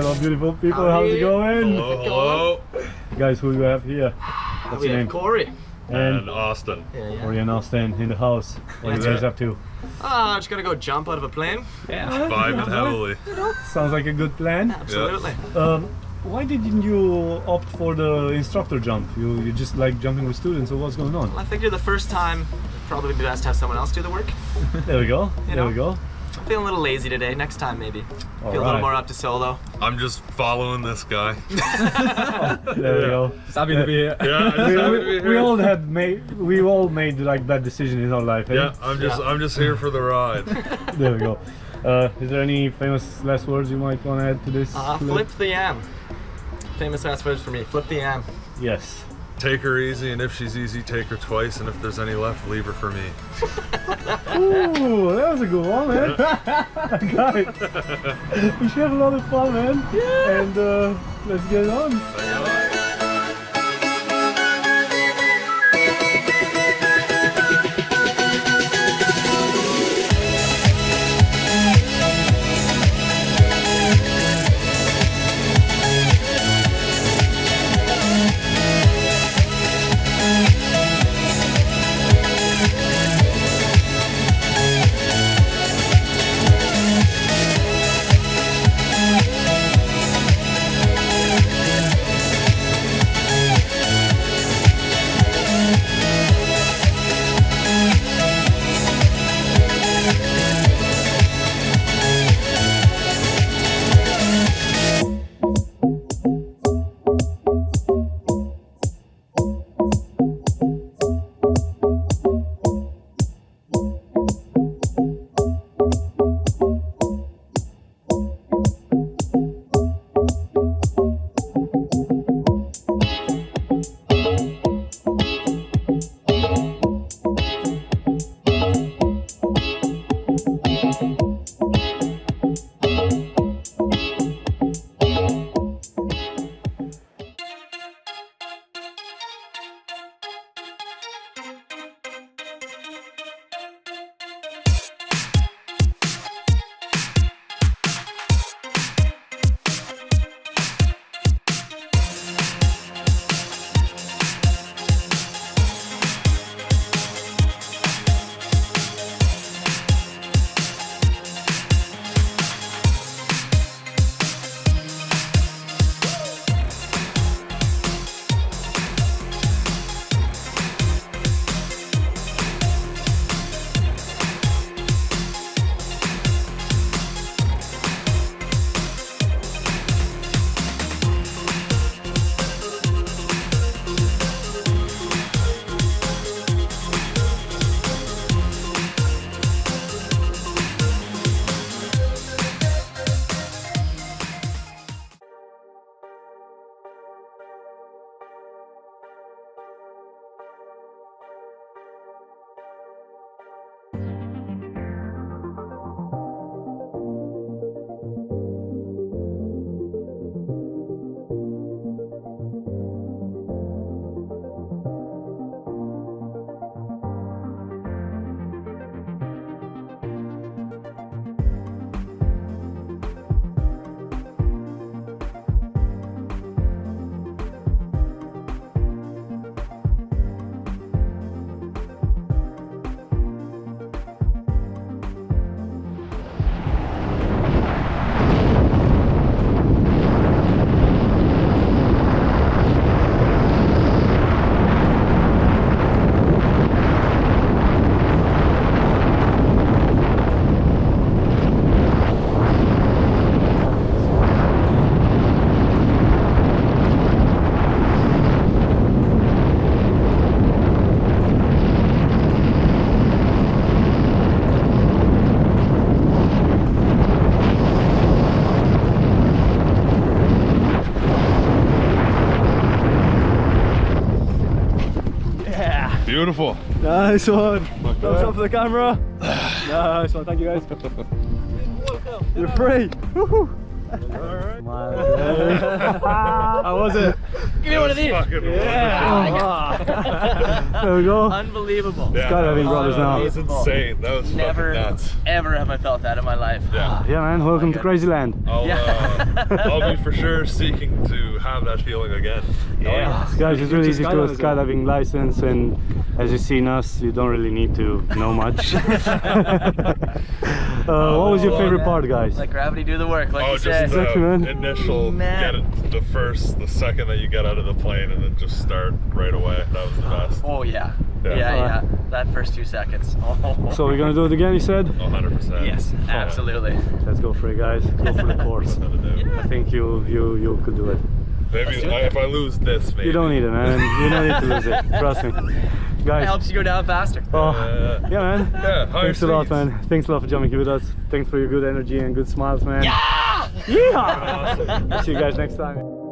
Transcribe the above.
Hello, beautiful people. How's it going? Hello. Guys, who do we have here? What's your name? Corey. And Austin. Corey and Austin in the house. What are you guys up to? Just gonna go jump out of a plane. Vibing heavily. Sounds like a good plan. Absolutely. Why didn't you opt for the instructor jump? You just like jumping with students, or what's going on? I figured the first time probably be best to have someone else do the work. There we go. You there know? we go. I'm feeling a little lazy today. Next time maybe. All Feel a little more up to solo. I'm just following this guy. There we go. Just happy to be here. Yeah, I'm just happy to be here. We all made like bad decisions in our life. Eh? Yeah, I'm just here for the ride. There we go. Is there any famous last words you might want to add to this? Flip the yam. Famous last words for me. Flip the yam. Yes. Take her easy, and if she's easy, take her twice, and if there's any left, leave her for me. Ooh, that was a good one, man. I got it. We should have a lot of fun, man. Yeah. And let's get it on. Beautiful. Nice one. Thumbs up for the camera. Nice one. Thank you, guys. You're free. All right. How was it? Give me one of these. Fucking There we go. Unbelievable. Yeah, Skydiving brothers now. That was insane. That was Never, fucking nuts. ever have I felt that in my life. Yeah. Yeah, man. Welcome to Crazy Land. I'll be for sure seeking to have that feeling again. Yeah. Guys, it's really easy to do a skydiving license, and as you've seen us, you don't really need to know much. What was your favorite part, guys? Let gravity do the work, like you say. Just the Exactly, man. initial, Man. get it, the second that you get out of the plane and then just start right away. That was the best. Oh yeah. Yeah. Yeah. That first 2 seconds. Oh. So we're gonna do it again, you said? 100%. Yes, absolutely. Let's go for it, guys. Go for the course. I think you could do it. Maybe if I lose this, maybe. You don't need it, man. You don't need to lose it. Trust me. It Guys. helps you go down faster. Oh, yeah, man. Yeah, higher Thanks a lot, speeds. man. Thanks a lot for jumping here with us. Thanks for your good energy and good smiles, man. Yeah! Yeah! See you guys next time.